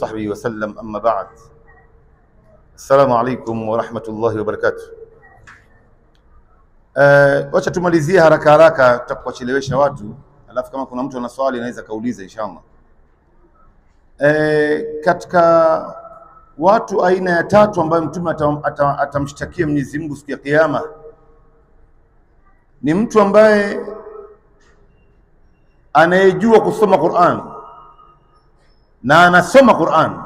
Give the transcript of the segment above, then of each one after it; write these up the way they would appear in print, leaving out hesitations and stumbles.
صحبه وسلم أما بعد. السلام عليكم ورحمة الله وبركاته. Wacha tumalizie haraka haraka tutakuchelewesha watu, alafu kama kuna mtu ana swali anaweza kauliza inshallah. Katika watu aina ya tatu ambayo Mtume atamshtakia Mwenyezi Mungu siku ya Kiyama ni mtu ambaye anayejua kusoma Qur'an na anasoma Qur'an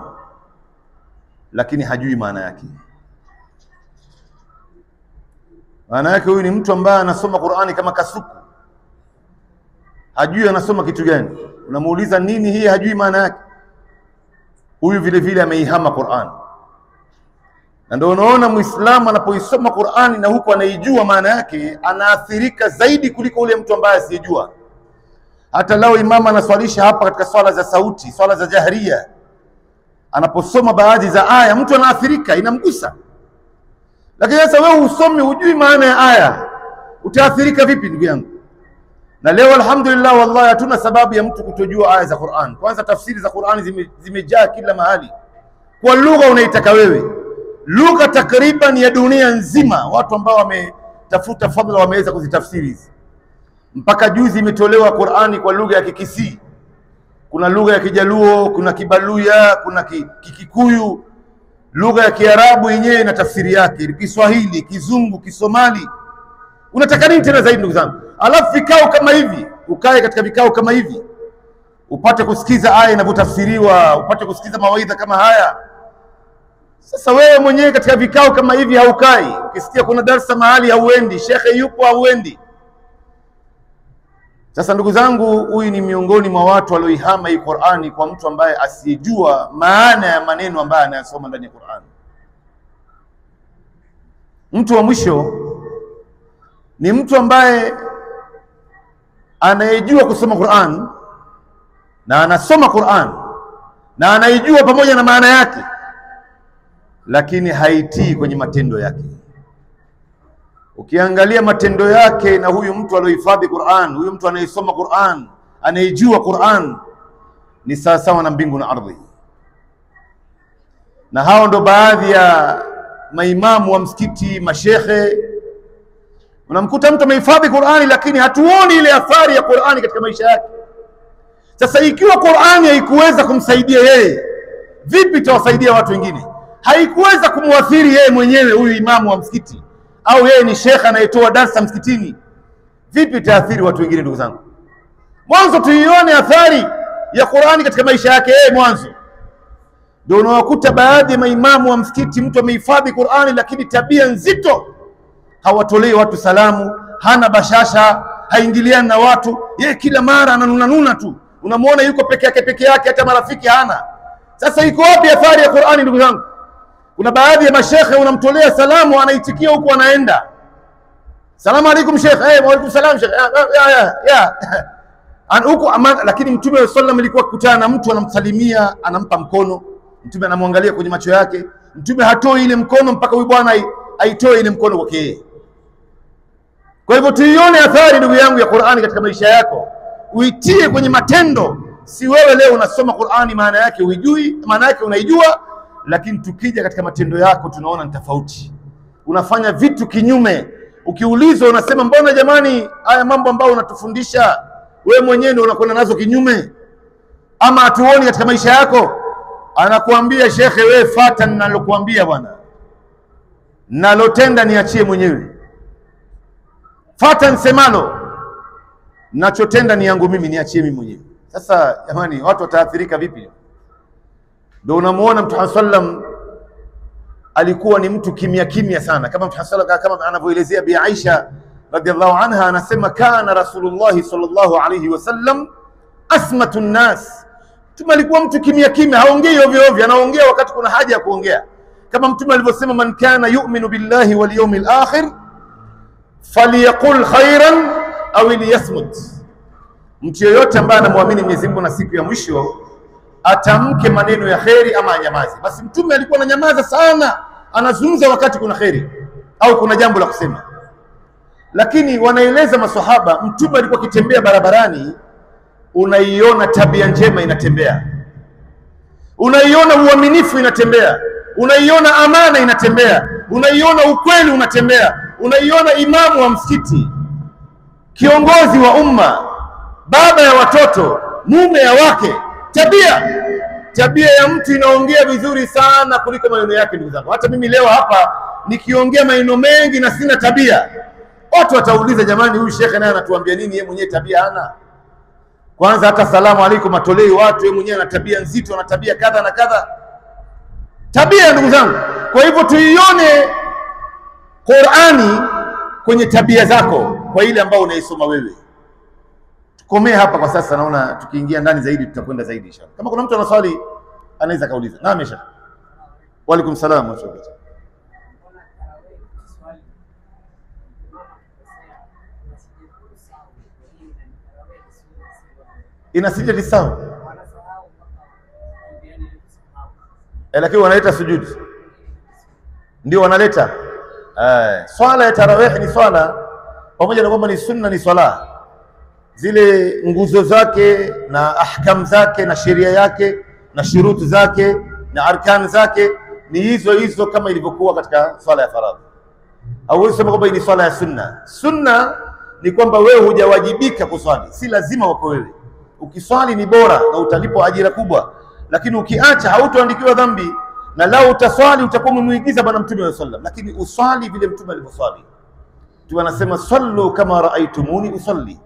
lakini hajui maana yake. Maana yake huyu ni mtu ambaye anasoma Qur'ani kama kasuku, hajui anasoma kitu gani. Unamuuliza nini hii, hajui maana yake. Huyu vile vile ameihama Qur'an. Na ndio unaona Muislamu anapoisoma Qur'ani na huko anaijua maana yake, anaathirika zaidi kuliko ule mtu ambaye asiyejua. Hata lao imama anaswalisha hapa katika swala za sauti, swala za jahria, anaposoma baadhi za aya mtu anaathirika, inamgusa. Lakini sasa wewe usome hujui maana ya aya, utaathirika vipi ndugu yangu? Na leo alhamdulillah wallahi hatuna sababu ya mtu kutojua aya za Qur'an. Kwanza tafsiri za Qur'an zimejaa kila mahali kwa lugha unaitaka wewe. Lugha takriban ya dunia nzima watu ambao wametafuta fadhila wameweza kuzitafsiri hizi. Mpaka juzi imetolewa Qur'ani kwa lugha ya Kikisii. Kuna lugha ya Kijaluo, kuna Kibaluya, kuna Kikikuyu. Lugha ya Kiarabu yenyewe ina tafsiri yake, Kiswahili, Kizungu, Kisomali. Unataka nini tena zaidi ndugu zangu? Alafu vikao kama hivi, ukae katika vikao kama hivi, upate kusikiza aya inavyotafsiriwa, upate kusikiza mawaidha kama haya. Sasa wewe mwenyewe katika vikao kama hivi haukai, ukisikia kuna darasa mahali hauendi, shekhe yupo hauendi. Sasa ndugu zangu, huyu ni miongoni mwa watu walioihama hii Qur'ani kwa mtu ambaye asijua maana ya maneno ambayo anayasoma ndani ya Qur'ani. Mtu wa mwisho ni mtu ambaye anayejua kusoma Qur'an na anasoma Qur'an na anaijua pamoja na maana yake, lakini haitii kwenye matendo yake. Ukiangalia matendo yake na huyu mtu aliyohifadhi Qur'an, huyu mtu anayesoma Qur'an, anayejua Qur'an, ni sawa na mbingu na ardhi. Na hao ndo baadhi ya maimamu wa msikiti, mashekhe. Unamkuta mtu amehifadhi Qur'ani lakini hatuoni ile athari ya Qur'ani katika maisha yake. Sasa ikiwa Qur'ani haikuweza kumsaidia yeye, vipi itawasaidia watu wengine? Haikuweza kumuathiri yeye mwenyewe huyu imamu wa msikiti, au yeye ni shekha anayetoa darasa msikitini, vipi itaathiri watu wengine ndugu zangu? Mwanzo tuione athari ya Qur'ani katika maisha yake yeye mwanzo. Ndio unawakuta baadhi ya maimamu wa msikiti, mtu amehifadhi Qur'ani lakini tabia nzito, hawatolei watu salamu, hana bashasha, haingiliani na watu, yeye kila mara ananuna tu. Unamuona yuko peke yake, hata marafiki hana. Sasa iko wapi athari ya Qur'ani ndugu zangu? Kuna baadhi ya mashekhe unamtolea salamu anaitikia huko anaenda, salamu alaikum sheikh, wa alaikum salam sheikh, huko lakini Mtume sallallahu alaihi wasallam alikuwa kukutana na mtu anamsalimia, anampa mkono, Mtume anamwangalia kwenye macho yake, Mtume hatoi ile mkono mpaka huyu bwana aitoe ile mkono kwake yeye. Kwa hivyo tuione athari ndugu yangu ya Qur'ani katika maisha yako, uitie kwenye matendo. Si wewe leo unasoma Qur'ani maana yake uijui, maana yake unaijua, lakini tukija katika matendo yako tunaona ni tofauti. Unafanya vitu kinyume. Ukiulizwa unasema mbona jamani haya mambo ambayo unatufundisha wewe mwenyewe ndio unakwenda nazo kinyume, ama hatuoni katika maisha yako? Anakuambia shekhe, wewe fuata ninalokuambia bwana, nalotenda niachie mwenyewe. Fuata nisemalo, nachotenda ni yangu mimi, niachie mimi mwenyewe. Sasa jamani, watu wataathirika vipi? Ndio unamuona Mtume sallam alikuwa ni mtu kimya sana, kama Mtume sallam kama anavyoelezea Bi Aisha radhiallahu anha, anasema kana Rasulullah sallallahu alayhi wasallam asmatun nas. Mtume alikuwa mtu kimya, haongei ovyo ovyo, anaongea wakati kuna haja ya kuongea. Kama Mtume alivyosema, man kana yu'minu billahi wal yawmil akhir falyaqul khairan aw liyasmut. Mtu yeyote ambaye anamwamini Mwenyezi Mungu na siku ya mwisho atamke maneno ya kheri ama anyamaze. Basi Mtume alikuwa ananyamaza sana, anazungumza wakati kuna kheri au kuna jambo la kusema. Lakini wanaeleza maswahaba, Mtume alikuwa akitembea barabarani, unaiona tabia njema inatembea. unaiona uaminifu inatembea, unaiona amana inatembea, unaiona ukweli unatembea, unaiona imamu wa msikiti, kiongozi wa umma, baba ya watoto, mume ya wake. Tabia ya mtu inaongea vizuri sana kuliko maneno yake, ndugu zangu. Hata mimi leo hapa nikiongea maneno mengi na sina tabia, watu watauliza, jamani, huyu shekhe naye anatuambia nini? Yeye mwenyewe tabia hana. Kwanza hata salamu alaikum atolei watu, yeye mwenyewe ana tabia nzito, ana tabia kadha na kadha. Tabia, ndugu zangu. Kwa hivyo tuione Qur'ani kwenye tabia zako, kwa ile ambao unaisoma wewe. Tukomee hapa kwa sasa, naona tukiingia ndani zaidi tutakwenda zaidi inshallah. Kama kuna mtu ana swali anaweza kauliza. Naam, Sheikh. Wa alaikum salaam wa rahmatullah. Inasija lisahau, lakini wanaleta sujudi, ndio wanaleta. Swala ya tarawih ni swala, pamoja na kwamba ni sunna, ni swala, zile nguzo zake na ahkam zake na sheria yake na shurutu zake na arkan zake ni hizo hizo kama ilivyokuwa katika swala ya faradhi. Hauwezi kusema kwamba ni swala ya sunna. Sunna ni kwamba wewe hujawajibika kuswali, si lazima wako wewe. Ukiswali ni bora na utalipwa ajira kubwa, lakini ukiacha hautoandikiwa dhambi, na lao utaswali utakuwa umemuigiza bwana Mtume wa sallam. Lakini uswali vile Mtume alivyoswali. Mtume anasema sallu kama raaitumuni usalli,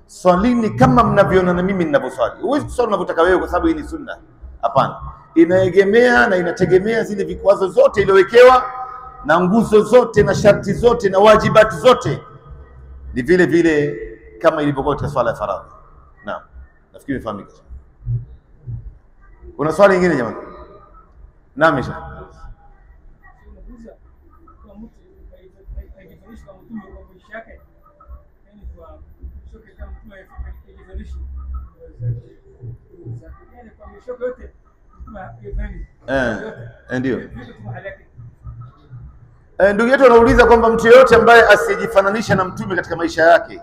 swalini kama mnavyoona na mimi ninavyoswali. Huwezi kuswali unavyotaka wewe kwa sababu hii ni sunna. Hapana, inaegemea na inategemea zile vikwazo zote iliyowekewa na nguzo zote na sharti zote na wajibati zote, ni vile vile kama ilivyokuwa katika swala ya faradhi. Naam, nafikiri imefahamika. Kuna swali lingine jamani? Naam, Sheikh. Ndio. Ndugu yetu anauliza kwamba mtu yeyote ambaye asijifananisha na Mtume katika maisha yake,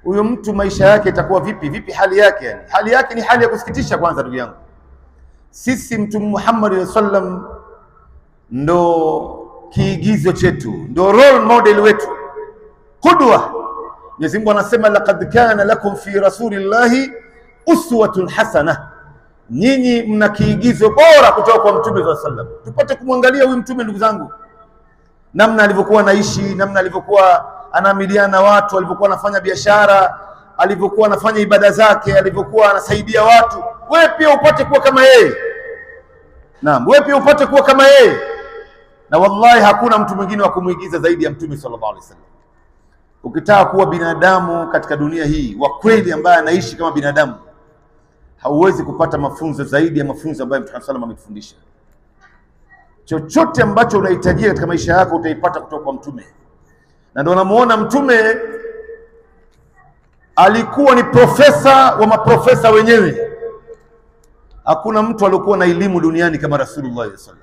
huyo mtu maisha yake itakuwa vipi? Vipi hali yake? Yani hali yake ni hali ya kusikitisha. Kwanza ndugu yangu, sisi Mtume Muhammad sallam ndo kiigizo chetu, ndo role model wetu, qudwa. Mwenyezi Mungu anasema laqad kana lakum fi rasulillahi uswatun hasana, nyinyi mna kiigizo bora kutoka kwa Mtume sallam. Tupate kumwangalia huyu Mtume, ndugu zangu, namna alivyokuwa anaishi, namna alivyokuwa anaamiliana na watu, alivyokuwa anafanya biashara, alivyokuwa anafanya ibada zake, alivyokuwa anasaidia watu. Wewe pia upate kuwa kama yeye. Naam, wewe pia upate kuwa kama yeye. Na wallahi hakuna mtu mwingine wa kumuigiza zaidi ya Mtume sallallahu alaihi wasallam. Ukitaka kuwa binadamu katika dunia hii wa kweli ambaye anaishi kama binadamu, hauwezi kupata mafunzo zaidi ya mafunzo ambayo Mtume sallallahu alaihi wasallam ametufundisha. Chochote ambacho unahitajia katika maisha yako utaipata kutoka kwa Mtume. Na ndio unamuona Mtume alikuwa ni profesa wa maprofesa wenyewe. Hakuna mtu aliyekuwa na elimu duniani kama Rasulullah sallallahu alaihi wasallam.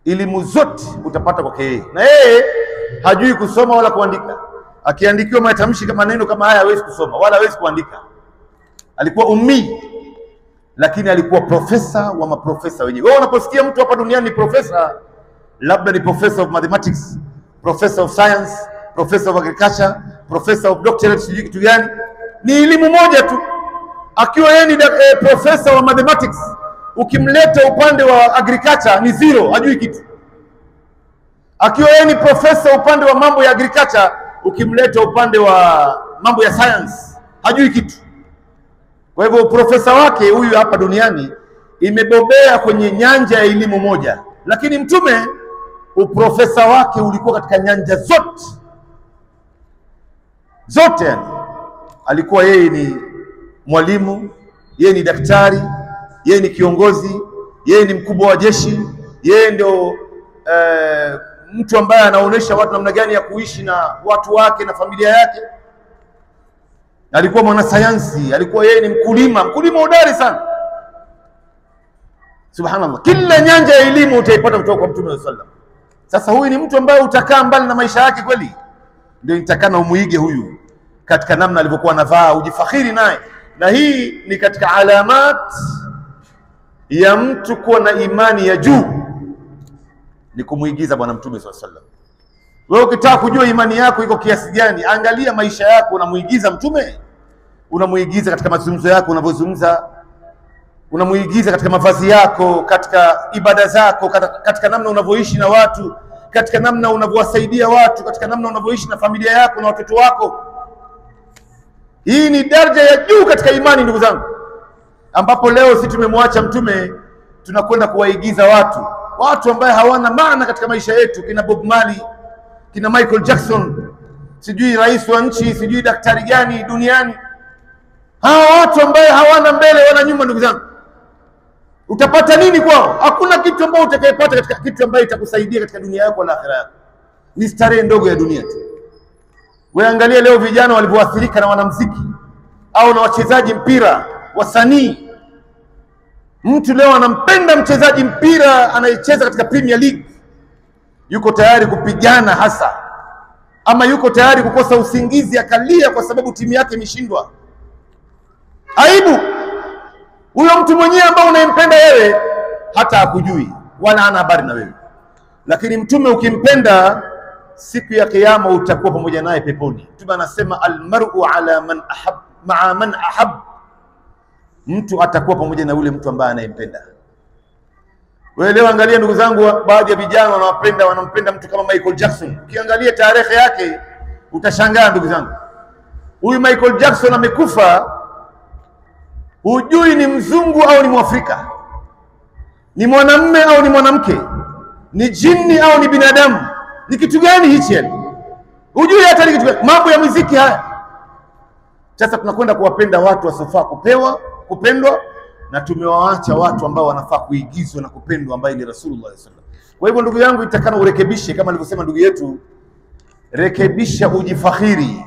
Elimu zote utapata kwake yeye, na yeye hajui kusoma wala kuandika. Akiandikiwa matamshi kama maneno kama haya hawezi kusoma wala hawezi kuandika. Alikuwa ummi, lakini alikuwa profesa wa maprofesa wenyewe. Wewe unaposikia mtu hapa duniani ni profesa, labda ni professor of mathematics, professor of science, professor of agriculture, professor of doctorate, sijui kitu gani, ni elimu moja tu. Akiwa yeye ni professor wa mathematics, ukimleta upande wa agriculture ni zero, hajui kitu. Akiwa yeye ni professor upande wa mambo ya agriculture, ukimleta upande wa mambo ya science hajui kitu. Kwa hivyo profesa wake huyu hapa duniani imebobea kwenye nyanja ya elimu moja, lakini Mtume uprofesa wake ulikuwa katika nyanja zote yani. Alikuwa yeye ni mwalimu, yeye ni daktari, yeye ni kiongozi, yeye ni mkubwa wa jeshi, yeye ndio mtu ambaye anaonesha watu namna gani ya kuishi na watu wake na familia yake. Alikuwa mwanasayansi, alikuwa yeye ni mkulima hodari sana. Subhanallah, kila nyanja ya elimu utaipata kutoka kwa Mtume sallallahu alaihi wasallam. Sasa huyu ni mtu ambaye utakaa mbali na maisha yake kweli? Ndio nitakana umuige huyu katika namna alivyokuwa anavaa, ujifakhiri naye. Na hii ni katika alamat ya mtu kuwa na imani ya juu ni kumuigiza Bwana Mtume sallallahu alaihi wasallam. Wewe ukitaka kujua imani yako iko kiasi gani, angalia maisha yako. Unamuigiza Mtume? Unamuigiza katika mazungumzo yako unavyozungumza, unamuigiza katika mavazi yako, katika ibada zako, katika namna unavyoishi na watu, katika namna unavyowasaidia watu, katika namna unavyoishi na familia yako na watoto wako. Hii ni daraja ya juu katika imani, ndugu zangu, ambapo leo sisi tumemwacha Mtume, tunakwenda kuwaigiza watu ambao hawana maana katika maisha yetu, kina Bob Marley, kina Michael Jackson, sijui rais wa nchi, sijui daktari gani duniani. Hawa watu ambao hawana mbele wala nyuma, ndugu zangu, utapata nini kwao? Hakuna kitu ambao utakayepata katika kitu ambacho itakusaidia katika dunia yako na akhera yako. Ni starehe ndogo ya dunia tu. Wewe angalia leo vijana walivyoathirika na wanamuziki au na wachezaji mpira, wasanii. Mtu leo anampenda mchezaji mpira anayecheza katika Premier League, yuko tayari kupigana hasa, ama yuko tayari kukosa usingizi akalia kwa sababu timu yake imeshindwa. Aibu! Huyo mtu mwenyewe ambao unayempenda wewe hata hakujui wala hana habari na wewe, lakini Mtume ukimpenda, siku ya kiyama utakuwa pamoja naye peponi. Mtume anasema almar'u ala man ahab ma'a man ahab, mtu atakuwa pamoja na ule mtu ambaye anayempenda. Wewe leo angalia, ndugu zangu, baadhi ya vijana wanampenda mtu kama Michael Jackson. Ukiangalia tarehe yake utashangaa, ndugu zangu. Huyu Michael Jackson amekufa, hujui ni mzungu au ni Mwafrika, ni mwanamume au ni mwanamke, ni jini au ni binadamu. Ni kitu gani hichi yani? Hujui hata ni kitu gani. Mambo ya muziki haya. Sasa tunakwenda kuwapenda watu wasiofaa kupendwa, na tumewaacha watu ambao wanafaa kuigizwa na kupendwa, ambaye ni Rasulullah sallallahu alaihi wasallam. Kwa hivyo ndugu yangu, itakana urekebishe, kama alivyosema ndugu yetu, rekebisha ujifakhiri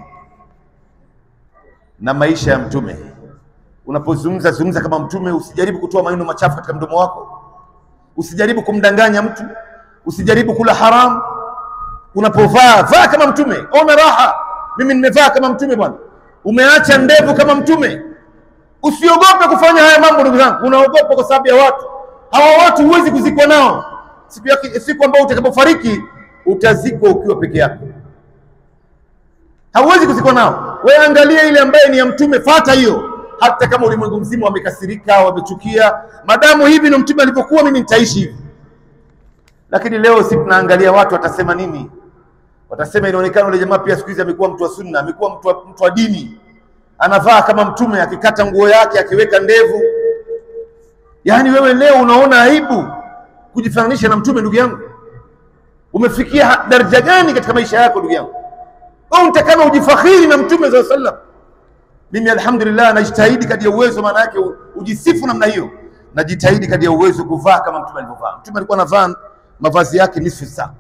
na maisha ya Mtume. Unapozungumza kama Mtume, usijaribu kutoa maneno machafu katika mdomo wako, usijaribu kumdanganya mtu, usijaribu kula haram. Unapovaa kama Mtume, ona raha. Mimi nimevaa kama Mtume bwana. Umeacha ndevu kama Mtume. Usiogope kufanya haya mambo, ndugu zangu. Unaogopa kwa sababu ya watu. Hawa watu huwezi kuzikwa nao. Siku ambayo utakapofariki utazikwa ukiwa peke yako. Hauwezi kuzikwa nao. Wewe angalia ile ambaye ni ya Mtume, fuata hiyo. Hata kama ulimwengu mzima wamekasirika, wamechukia, madamu hivi na Mtume alivyokuwa, mimi nitaishi hivi. Lakini leo sisi tunaangalia watu watasema nini? Watasema inaonekana yule jamaa pia siku hizi amekuwa mtu wa sunna, amekuwa mtu wa dini. Anavaa kama Mtume, akikata nguo yake, akiweka ndevu. Yaani wewe leo unaona aibu kujifananisha na Mtume, ndugu yangu? Umefikia daraja gani katika maisha yako, ndugu yangu? Au utakana ujifakhiri na Mtume sallallahu alaihi wasallam? Mimi alhamdulillah najitahidi kadri ya uwezo, maana yake ujisifu namna hiyo. Najitahidi kadri ya uwezo kuvaa kama Mtume alivyovaa. Mtume alikuwa anavaa mavazi yake nisfu saq.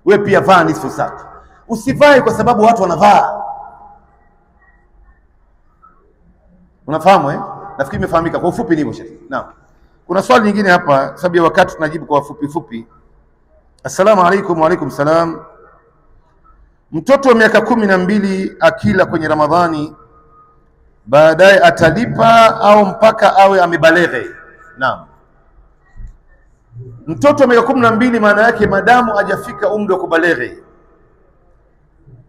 Wewe pia vaa nisfu saq. Usivae kwa sababu watu wanavaa. Unafahamu Nafikiri imefahamika kwa ufupi hivyo shehe. Naam. Kuna swali nyingine hapa, sababu ya wakati tunajibu kwa fupi. Assalamu alaikum. Wa alaikum salam. Mtoto wa miaka 12 akila kwenye Ramadhani, baadaye atalipa au mpaka awe amebaleghe? Naam. Mtoto wa miaka 12 maana yake madamu hajafika umri wa kubaleghe.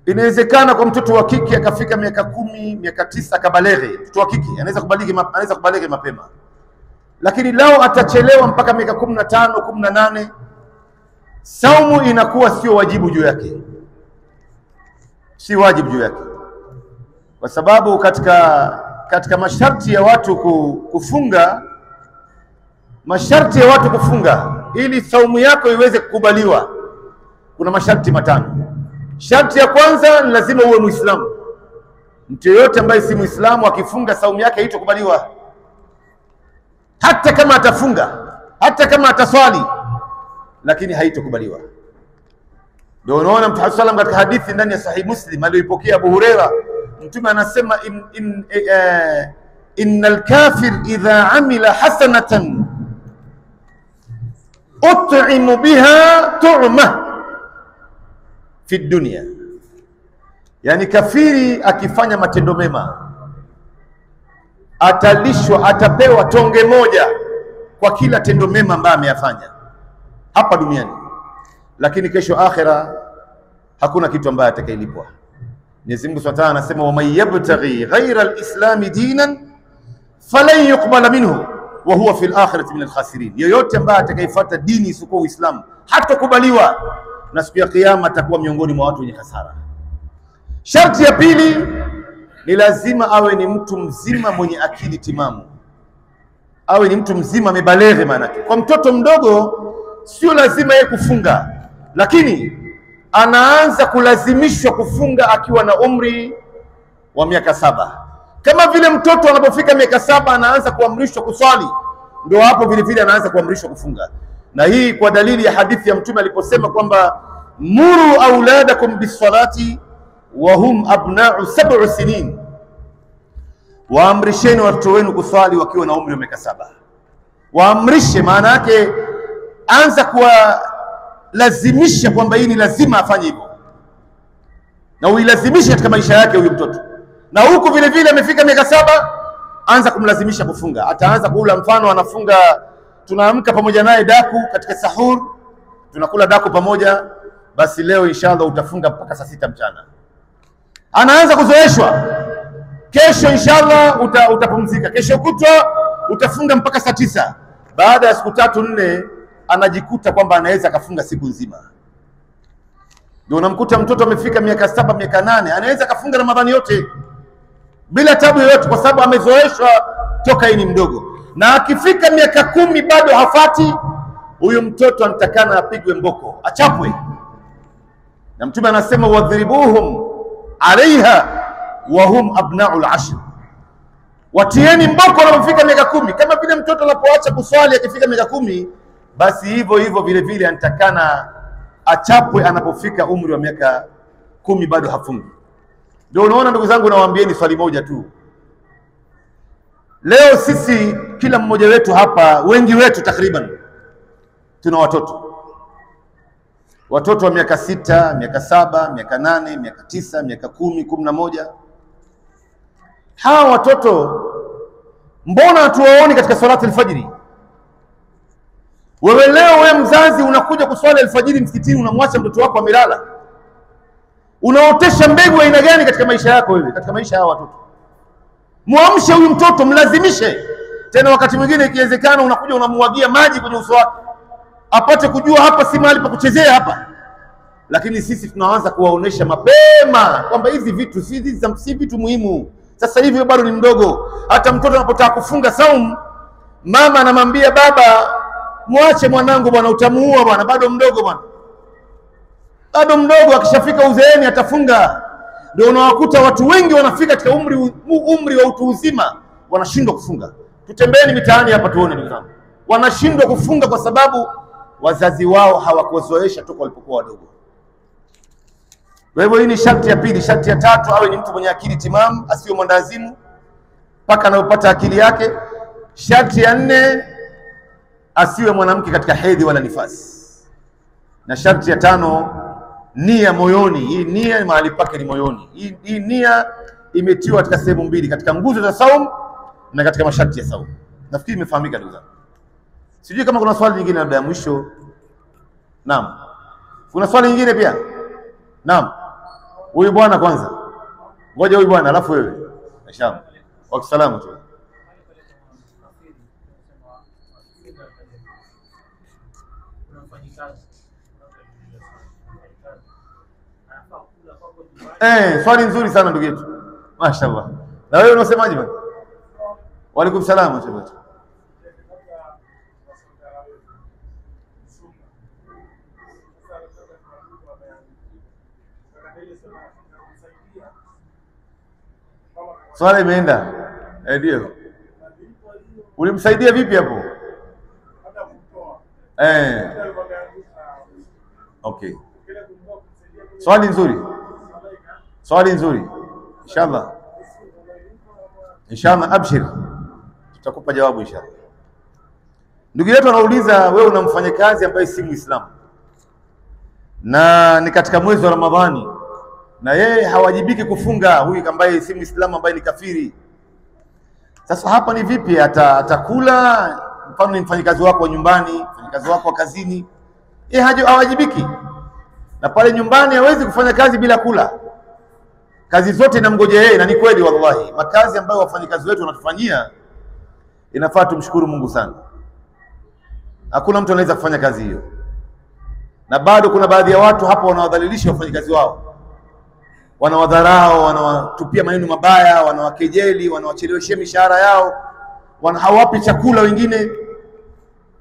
Inawezekana kwa mtoto wa kike akafika miaka 10, miaka 9 akabaleghe. Mtoto wa kike anaweza kubaleghe mapema. Lakini lao atachelewa mpaka miaka 15, 18, saumu inakuwa sio wajibu juu yake. Si wajibu juu yake. Kwa sababu katika masharti ya watu kufunga, ili saumu yako iweze kukubaliwa, kuna masharti 5. Sharti ya kwanza ni lazima uwe Muislamu. Mtu yeyote ambaye si Muislamu akifunga, saumu yake haitokubaliwa. Hata kama atafunga, hata kama ataswali, lakini haitokubaliwa. Ndio unaona Mtume sallam katika hadithi ndani ya Sahih Muslim aliyoipokea Abu Huraira, Mtume anasema innal kafir idha amila hasanatan ut'imu biha tu'ma fi dunya. Yani kafiri akifanya matendo mema atalishwa, atapewa tonge moja kwa kila tendo mema ambaye ameyafanya hapa duniani, lakini kesho akhera hakuna kitu ambaye atakayelipwa. Mwenyezi Mungu Subhanahu wa Ta'ala anasema, waman yabtaghi ghayra al-islami dinan falan yuqbala minhu wa huwa fil akhirati min al-khasirin. Yoyote ambaye atakayefuata dini isiyokuwa Uislamu hatakubaliwa, na siku ya kiyama atakuwa miongoni mwa watu wenye hasara. Sharti ya pili ni lazima awe ni mtu mzima mwenye akili timamu, awe ni mtu mzima amebaleghe. Maana kwa mtoto mdogo sio lazima yeye kufunga, lakini anaanza kulazimishwa kufunga akiwa na umri wa miaka 7. Kama vile mtoto anapofika miaka 7 anaanza kuamrishwa kuswali, ndio hapo vile vile anaanza kuamrishwa kufunga. Na hii kwa dalili ya hadithi ya Mtume aliposema kwamba muru auladakum bisalati wa hum abna'u 7 sinin, waamrisheni watoto wenu kuswali wakiwa na umri wa miaka 7. Waamrishe maana yake anza kuwalazimisha kwamba hii ni lazima afanye hivyo, na uilazimishe katika maisha yake huyu mtoto. Na huku vile vile amefika miaka 7, anza kumlazimisha kufunga. Ataanza kula, mfano anafunga, tunaamka pamoja naye daku katika sahur, tunakula daku pamoja, basi leo inshallah utafunga mpaka saa 6 mchana. Anaanza kuzoeshwa, kesho inshallah utapumzika, kesho kutwa utafunga mpaka saa 9. Baada ya siku 3-4 anajikuta kwamba anaweza akafunga siku nzima. Ndio unamkuta mtoto amefika miaka 7, miaka 8, anaweza akafunga Ramadhani yote bila tabu yoyote, kwa sababu amezoeshwa toka yeye ni mdogo. Na akifika miaka 10 bado hafati, huyo mtoto anatakana apigwe mboko, achapwe. Na Mtume anasema, wadhribuhum alaiha wa hum abna'ul 10, watieni mboko anapofika miaka 10. Kama vile mtoto anapoacha kuswali akifika miaka 10, basi hivyo hivyo vile vile anatakana achapwe anapofika umri wa miaka 10 bado hafungi. Ndio unaona ndugu zangu, nawaambieni swali moja tu. Leo sisi kila mmoja wetu hapa, wengi wetu takriban tuna watoto wa miaka 6, miaka 7, miaka 8, miaka 9, miaka 10, 11. Hawa watoto mbona hatuwaoni katika salati alfajiri? Wewe leo, wewe mzazi unakuja kuswali alfajiri msikitini, unamwacha mtoto wako amelala. Unaotesha mbegu aina gani katika maisha yako wewe, katika maisha ya watoto? Muamshe huyu mtoto, mlazimishe. Tena wakati mwingine ikiwezekana unakuja unamwagia maji kwenye uso wake, apate kujua hapa si mahali pa kuchezea hapa. Lakini sisi tunaanza kuwaonesha mapema kwamba hizi vitu si vitu muhimu. Sasa hivi bado ni mdogo. Hata mtoto anapotaka kufunga saumu, mama anamwambia baba, muache mwanangu bwana, utamuua bwana, bado mdogo bwana, bado mdogo, akishafika uzeeni atafunga. Ndio unawakuta watu wengi wanafika katika umri wa utu uzima wanashindwa kufunga. Tutembeeni mitaani hapa tuone ndugu zangu, wanashindwa kufunga kwa sababu wazazi wao hawakuwazoesha toka walipokuwa wadogo. Kwa hivyo hii ni sharti ya pili. Sharti ya tatu, awe ni mtu mwenye akili timamu, asiwe mwandazimu mpaka anapopata akili yake. Sharti ya 4, asiwe mwanamke katika hedhi wala nifasi. Na sharti ya 5, nia moyoni. Hii nia mahali pake ni moyoni. Hii nia imetiwa katika sehemu mbili, katika nguzo za saumu na katika masharti ya saumu. Nafikiri imefahamika ndugu zangu. Sijui kama kuna swali lingine labda ya mwisho. Naam. Kuna swali lingine pia? Naam. Huyu bwana kwanza. Ngoja huyu bwana alafu wewe. Inshallah. Wa salamu tu. Swali nzuri sana ndugu yetu. Mashaallah. Na wewe unasemaje bwana? Wa alaykum salaam wa rahmatullah. Swali imeenda. Ndio. Ulimsaidia vipi hapo? Okay. Swali nzuri. Swali nzuri. Inshallah. Inshallah, abshir. Tutakupa jawabu inshallah. Ndugu yetu anauliza, wewe unamfanya kazi ambaye si Muislamu na ni katika mwezi wa Ramadhani, na yeye hawajibiki kufunga, huyu ambaye si Muislamu, ambaye ni kafiri. Sasa hapa ni vipi? Atakula mfano ni mfanyikazi wako wa nyumbani, mfanyikazi wako wa kazini, hawajibiki. Na pale nyumbani hawezi kufanya kazi bila kula. Kazi zote inamngojea yeye, na ni kweli wallahi. Makazi ambayo wafanyikazi wetu wanatufanyia inafaa tumshukuru Mungu sana. Hakuna mtu anaweza kufanya kazi hiyo. Na bado kuna baadhi ya watu hapo wanawadhalilisha wafanyikazi wao. Wanawadharau, wanawatupia maneno mabaya, wanawakejeli, wanawacheleweshia mishahara yao, hawapi chakula wengine.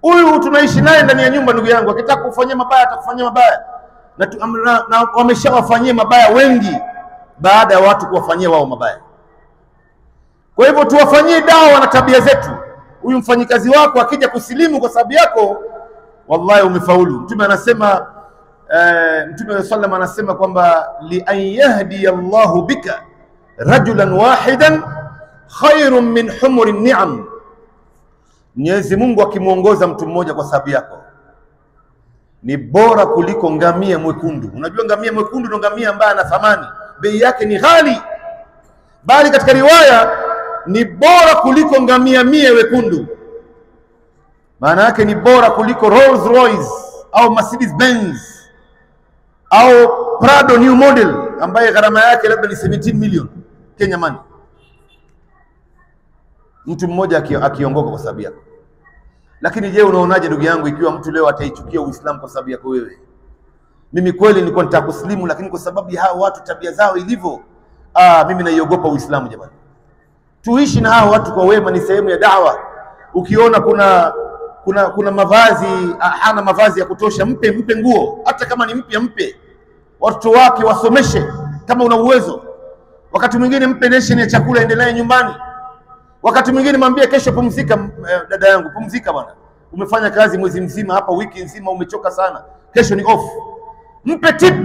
Huyu tunaishi naye ndani ya nyumba ndugu yangu, akitaka kufanyia mabaya atakufanyia mabaya. Na wameshawafanyia mabaya wengi baada ya watu kuwafanyia wao mabaya. Kwa hivyo tuwafanyie dawa na tabia zetu. Huyu mfanyikazi wako akija kusilimu kwa sababu yako, wallahi umefaulu. Mtume anasema Mtume sallam anasema kwamba li an yahdi Allahu bika rajulan wahidan khairun min humuri ni'am. Mwenyezi Mungu akimuongoza mtu mmoja kwa sababu yako ni bora kuliko ngamia mwekundu. Unajua ngamia mwekundu ndo ngamia ambaye ana thamani, bei yake ni ghali, bali katika riwaya ni bora kuliko ngamia 100 wekundu. Maana yake ni bora kuliko Rolls Royce au Mercedes Benz au Prado new model ambaye gharama yake labda ni 17 million Kenya money. Mtu mmoja akiongoka kwa sababu yako. Lakini je, unaonaje ndugu yangu ikiwa mtu leo ataichukia Uislamu kwa sababu yako wewe? Mimi kweli nilikuwa nitakuslimu, lakini kwa sababu ya hao watu tabia zao ilivyo, mimi naiogopa Uislamu jamani. Tuishi na hao watu kwa wema, ni sehemu ya dawa. Ukiona kuna mavazi, hana mavazi ya kutosha, mpe nguo, hata kama ni mpya mpe. Watoto wake wasomeshe kama una uwezo. Wakati mwingine mpe nation ya chakula endelee nyumbani. Wakati mwingine mwambie kesho pumzika, dada yangu pumzika bwana. Umefanya kazi mwezi mzima hapa, wiki nzima umechoka sana. Kesho ni off. Mpe tip.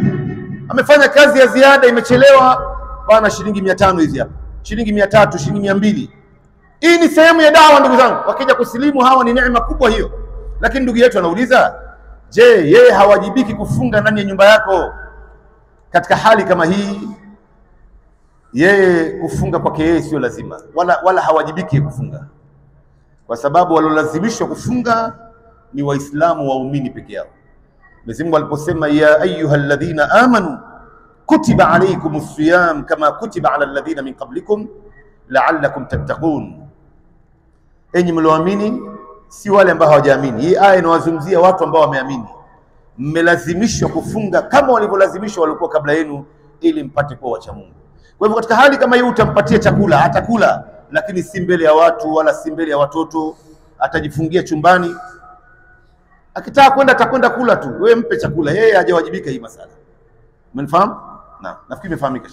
Amefanya kazi ya ziada imechelewa bwana, shilingi 500 hizi hapa. Shilingi 300, shilingi 200. Hii ni sehemu ya dawa ndugu zangu. Wakija kusilimu hawa ni neema kubwa hiyo. Lakini ndugu yetu anauliza, je, yeye hawajibiki kufunga ndani ya nyumba yako? Katika hali kama hii, yeye kufunga kwake yeye sio lazima, wala hawajibiki kufunga, kwa sababu walolazimishwa kufunga ni Waislamu waumini peke yao. Mwenyezi Mungu aliposema ya ayyuhalladhina amanu kutiba alaykumus siyam kama kutiba ala alladhina min qablikum la'allakum tattaqun, enyi mlioamini, si wale ambao hawajaamini. Hii aya inawazungumzia watu ambao wameamini. Mmelazimishwa kufunga kama walivyolazimishwa walikuwa kabla yenu, ili mpate kuwa wacha Mungu. Kwa hivyo katika hali kama hii utampatia chakula, atakula, lakini si mbele ya watu wala si mbele ya watoto. Atajifungia chumbani, akitaka kwenda atakwenda kula tu, wewe mpe chakula, yeye hajawajibika hii masala. Umenifahamu? Nafikiri imefahamika.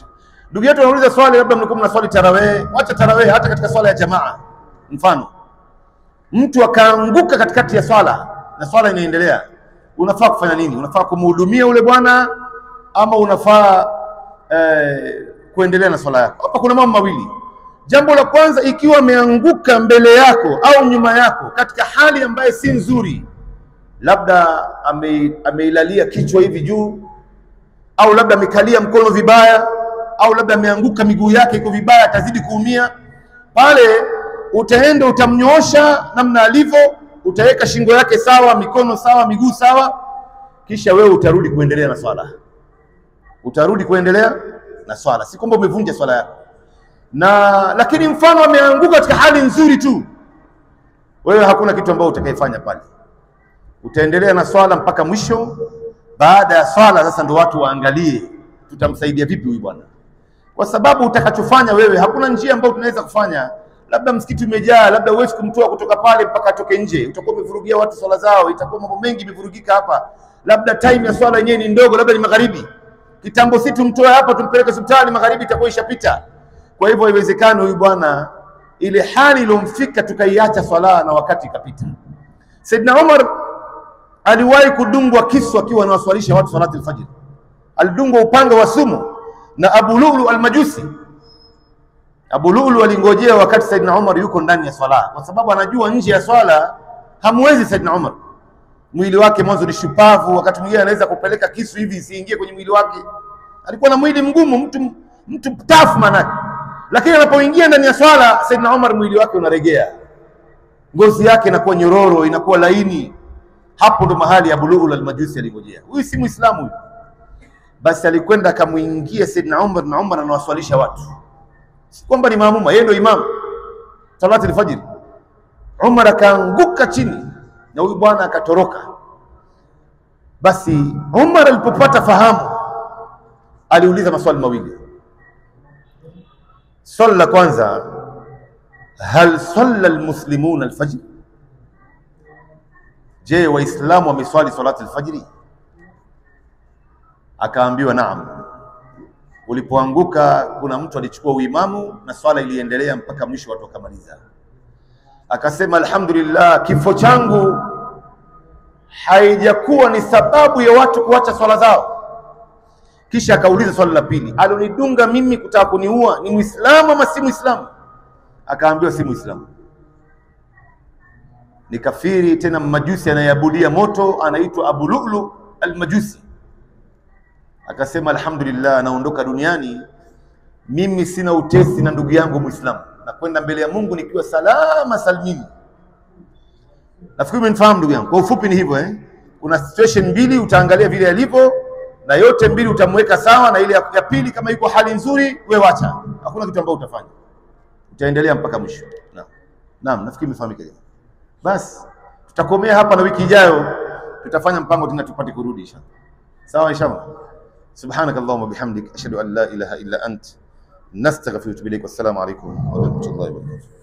Ndugu yetu anauliza swali, labda mlikuwa mnaswali tarawih. Acha tarawih, hata katika swala ya jamaa. Mfano mtu akaanguka katikati ya swala na swala inaendelea, unafaa kufanya nini? Unafaa kumhudumia ule bwana ama unafaa kuendelea na swala yako? Hapa kuna mambo mawili. Jambo la kwanza, ikiwa ameanguka mbele yako au nyuma yako katika hali ambayo si nzuri, labda ameilalia kichwa hivi juu, au labda amekalia mkono vibaya, au labda ameanguka miguu yake iko vibaya, atazidi kuumia, pale utaenda utamnyoosha namna alivyo, utaweka shingo yake sawa, mikono sawa, miguu sawa, kisha wewe utarudi kuendelea na swala. Utarudi kuendelea na swala, si kwamba umevunja swala yako. Lakini mfano ameanguka katika hali nzuri tu, wewe hakuna kitu ambao utakayefanya pale. Utaendelea na swala mpaka mwisho. Baada ya swala sasa ndo watu waangalie tutamsaidia vipi huyu bwana, kwa sababu utakachofanya wewe hakuna njia ambayo tunaweza kufanya. Labda msikiti umejaa, labda huwezi kumtoa kutoka pale mpaka atoke nje, utakuwa umevurugia watu swala zao, itakuwa mambo mengi imevurugika hapa. Labda time ya swala yenyewe ni ndogo, labda ni magharibi. Kitambo si tumtoe hapa tumpeleke hospitali, magharibi itakuwa ishapita. Kwa hivyo haiwezekani huyu bwana ile hali ilomfika tukaiacha swala na wakati ikapita. Saidna Umar aliwahi kudungwa kisu akiwa anawaswalisha watu salati al-fajr. Alidungwa upanga wa sumu na Abu Lu'lu al-Majusi. Abu Lu'lu alingojea wakati Saidna Umar yuko ndani ya swala, kwa sababu anajua nje ya swala hamwezi Saidna Umar. Mwili wake mwanzo ni shupavu, wakati mwingine anaweza kupeleka kisu hivi isiingie kwenye mwili wake. Alikuwa na mwili mgumu, mtu tafu manake. Lakini anapoingia ndani ya swala, Saidna Umar mwili wake unaregea. ngozi yake inakuwa nyororo, inakuwa laini. Hapo ndo mahali Abu Lu'lu al-Majusi alingojea. Huyu si Muislamu huyu. Basi alikwenda akamuingia Saidna Umar, na Umar anawaswalisha watu, si kwamba ni maamuma, yeye ndo imam salati al-fajr. Umar akaanguka chini na huyu bwana akatoroka. Basi Umar alipopata fahamu aliuliza maswali mawili. Swali la kwanza, hal salla almuslimuna alfajr, je, waislamu wameswali salati alfajri? Akaambiwa naam. Ulipoanguka kuna mtu alichukua uimamu na swala iliendelea mpaka mwisho, watu wakamaliza. Akasema alhamdulillah, kifo changu haijakuwa ni sababu ya watu kuacha swala zao. Kisha akauliza swali la pili, alionidunga mimi kutaka kuniua ni Muislamu ama si Muislamu? Akaambiwa si Muislamu, ni kafiri, tena Majusi anayeabudia moto, anaitwa Abu Lu'lu al-Majusi. Akasema alhamdulillah, naondoka duniani mimi sina utesi na ndugu yangu Muislamu, na kwenda mbele ya Mungu nikiwa salama salimini. Nafikiri umenifahamu ndugu yangu. Kwa ufupi ni hivyo Kuna situation mbili, utaangalia vile alivyo na yote mbili utamweka sawa, na ile ya pili kama iko hali nzuri wewe acha. Hakuna kitu ambacho utafanya. Utaendelea mpaka mwisho. Naam, nafikiri umefahamika. Basi tutakomea hapa, na wiki ijayo tutafanya mpango tena tupate kurudi inshallah. Sawa inshallah. Subhanakallahumma bihamdik ashhadu an la ilaha illa ant nastaghfiruka wa atubu ilaik. Wassalamu alaykum wa rahmatullahi wa barakatuh.